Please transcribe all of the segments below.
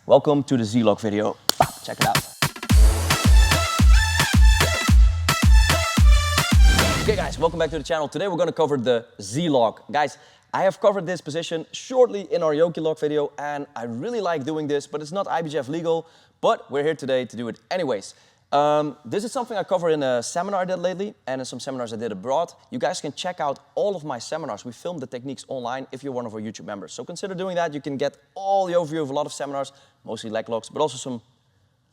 Welcome to the Z-Lock video. Check it out. Okay guys, welcome back to the channel. Today we're going to cover the Z-Lock. Guys, I have covered this position shortly in our Mediocre lock video and I really like doing this, but it's not IBJJF legal, but we're here today to do it anyways. This is something I covered in a seminar I did lately and in some seminars I did abroad. You guys can check out all of my seminars. We filmed the techniques online if you're one of our YouTube members. So consider doing that. You can get all the overview of a lot of seminars, mostly leg locks, but also some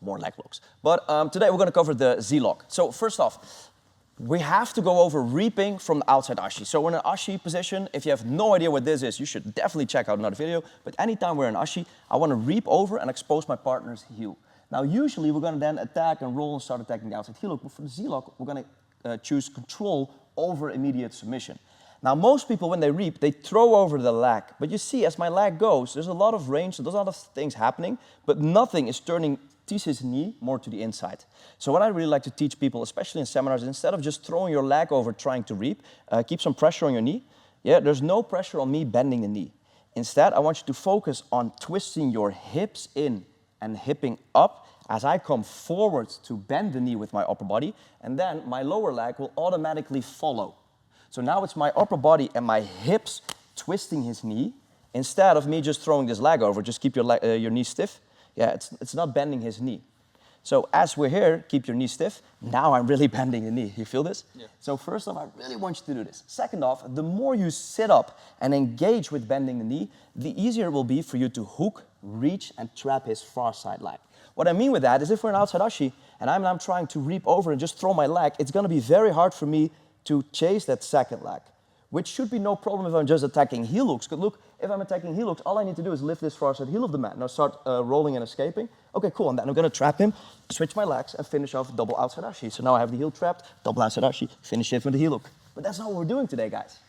more leg locks. But today we're going to cover the Z-Lock. So first off, we have to go over reaping from the outside ashi. So we're in an ashi position. If you have no idea what this is, you should definitely check out another video. But anytime we're in ashi, I want to reap over and expose my partner's heel. Now, usually we're going to then attack and roll and start attacking the outside heel hook, but for the Z-Lock, we're going to choose control over immediate submission. Now, most people, when they reap, they throw over the leg. But you see, as my leg goes, there's a lot of range, there's a lot of things happening, but nothing is turning his knee more to the inside. So what I really like to teach people, especially in seminars, instead of just throwing your leg over trying to reap, keep some pressure on your knee. Yeah, there's no pressure on me bending the knee. Instead, I want you to focus on twisting your hips in and hipping up as I come forward to bend the knee with my upper body, and then my lower leg will automatically follow. So now it's my upper body and my hips twisting his knee, instead of me just throwing this leg over. Just keep your knee stiff. Yeah, it's not bending his knee. So as we're here, keep your knee stiff. Now I'm really bending the knee. You feel this? Yeah. So first off, I really want you to do this. Second off, the more you sit up and engage with bending the knee, the easier it will be for you to hook, reach, and trap his far side leg. What I mean with that is if we're in outside ashi and I'm trying to reap over and just throw my leg, it's going to be very hard for me to chase that second leg, which should be no problem if I'm just attacking heel hooks. Because look, if I'm attacking heel hooks, all I need to do is lift this far side heel of the mat. Now start rolling and escaping. Okay, cool. And then I'm going to trap him, switch my legs, and finish off double outside ashi. So now I have the heel trapped, double outside ashi, finish it with the heel hook. But that's not what we're doing today, guys.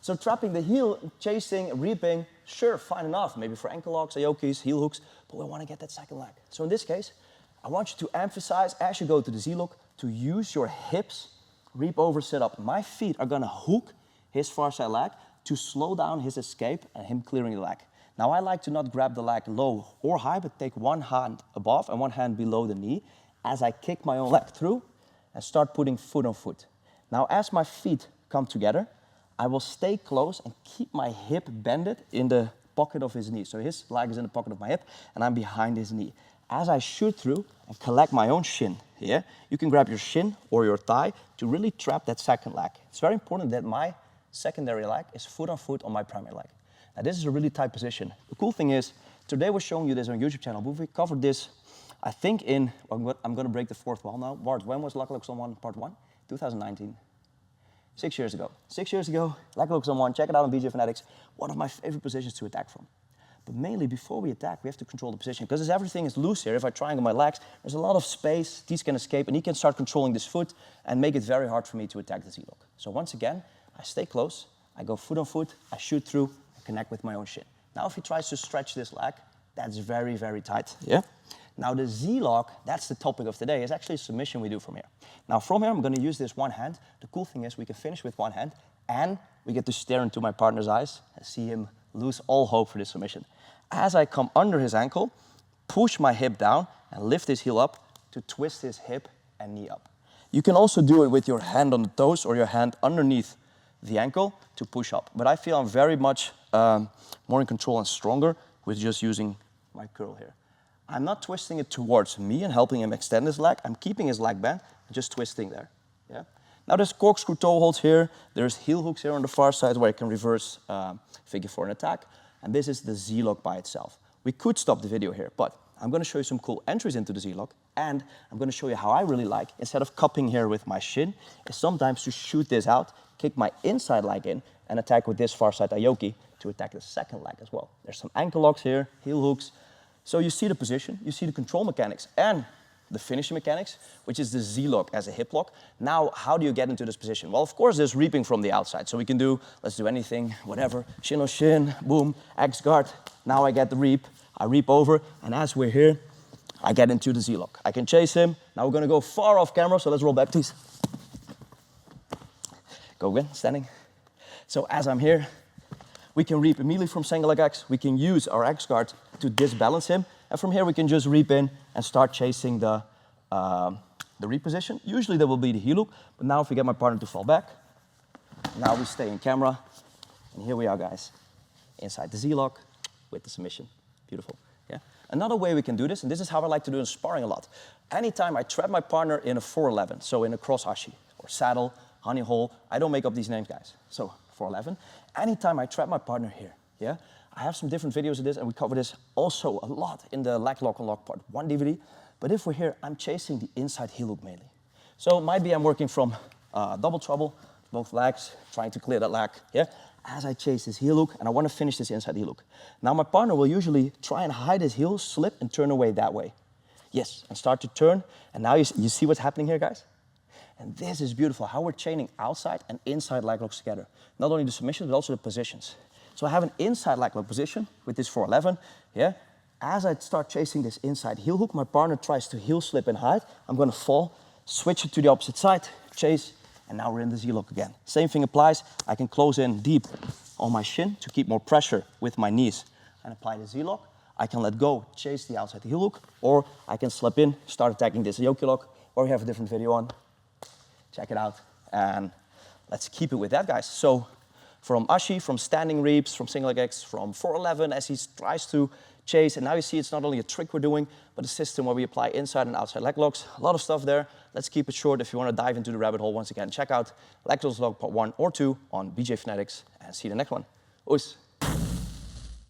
So trapping the heel, chasing, reaping, sure, fine enough. Maybe for ankle locks, ayokis, heel hooks, but we want to get that second leg. So in this case, I want you to emphasize as you go to the Z-Lock to use your hips, reap over, sit up. My feet are going to hook his far side leg to slow down his escape and him clearing the leg. Now I like to not grab the leg low or high, but take one hand above and one hand below the knee as I kick my own leg through and start putting foot on foot. Now as my feet come together, I will stay close and keep my hip bended in the pocket of his knee. So his leg is in the pocket of my hip and I'm behind his knee. As I shoot through and collect my own shin, yeah, you can grab your shin or your thigh to really trap that second leg. It's very important that my secondary leg is foot on foot on my primary leg. Now this is a really tight position. The cool thing is, today we're showing you this on YouTube channel, but we covered this, I think in, I'm going to break the fourth wall now. Bart, when was Leglocks Unlocked part 1? 2019. 6 years ago. 6 years ago, Leglocks Unlocked, check it out on BJ Fanatics. One of my favorite positions to attack from. But mainly before we attack, we have to control the position because as everything is loose here, if I triangle my legs, there's a lot of space, these can escape, and he can start controlling this foot and make it very hard for me to attack the Z-Lock. So once again, I stay close, I go foot on foot, I shoot through, and connect with my own shin. Now if he tries to stretch this leg, that's very, very tight. Yeah? Now the Z-Lock, that's the topic of today, is actually a submission we do from here. Now from here, I'm going to use this one hand. The cool thing is we can finish with one hand, and we get to stare into my partner's eyes and see him lose all hope for this submission. As I come under his ankle, push my hip down, and lift his heel up to twist his hip and knee up. You can also do it with your hand on the toes or your hand underneath the ankle to push up. But I feel I'm very much more in control and stronger with just using my curl here. I'm not twisting it towards me and helping him extend his leg. I'm keeping his leg bent and just twisting there. Yeah? Now there's corkscrew toe holds here. There's heel hooks here on the far side where I can reverse figure four an attack. And this is the Z-Lock by itself. We could stop the video here, but I'm going to show you some cool entries into the Z-Lock, and I'm going to show you how I really like, instead of cupping here with my shin, is sometimes to shoot this out, kick my inside leg in, and attack with this far side ayoki to attack the second leg as well. There's some ankle locks here, heel hooks. So you see the position, you see the control mechanics, and the finishing mechanics, which is the Z-Lock as a hip lock. Now, how do you get into this position? Well, of course, there's reaping from the outside. So we can do, let's do anything, whatever, shin on shin, boom, X guard. Now I get the reap, I reap over, and as we're here, I get into the Z-Lock. I can chase him. Now we're gonna go far off camera, so let's roll back, please. Go again, standing. So as I'm here, we can reap immediately from single leg X. We can use our X guard to disbalance him, And from here, we can just reap in and start chasing the reposition. Usually, there will be the heel hook, but now if we get my partner to fall back, now we stay in camera, and here we are, guys, inside the Z-lock with the submission. Beautiful. Yeah. Another way we can do this, and this is how I like to do in sparring a lot. Anytime I trap my partner in a 411, so in a cross ashi or saddle, honey hole, I don't make up these names, guys. So 411. Anytime I trap my partner here, yeah, I have some different videos of this, and we cover this also a lot in the Leglocks Unlocked Part 1 DVD. But if we're here, I'm chasing the inside heel hook mainly. So maybe I'm working from double trouble, both legs, trying to clear that leg, yeah, as I chase this heel hook, and I want to finish this inside heel hook. Now my partner will usually try and hide his heel, slip, and turn away that way. Yes, and start to turn, and now you see what's happening here, guys? And this is beautiful, how we're chaining outside and inside leg locks together. Not only the submissions, but also the positions. So I have an inside leg lock position with this 411, yeah? As I start chasing this inside heel hook, my partner tries to heel slip and hide. I'm gonna fall, switch it to the opposite side, chase, and now we're in the Z-lock again. Same thing applies. I can close in deep on my shin to keep more pressure with my knees and apply the Z-lock. I can let go, chase the outside heel hook, or I can slip in, start attacking this yoke lock, or we have a different video on. Check it out, and let's keep it with that, guys. So from ashi, from standing reaps, from single leg X, from 411 as he tries to chase, and now you see it's not only a trick we're doing, but a system where we apply inside and outside leg locks. A lot of stuff there. Let's keep it short. If you want to dive into the rabbit hole once again, check out Leglocks Unlocked Part 1 or 2 on BJ Fanatics, and see you in the next one. Ois.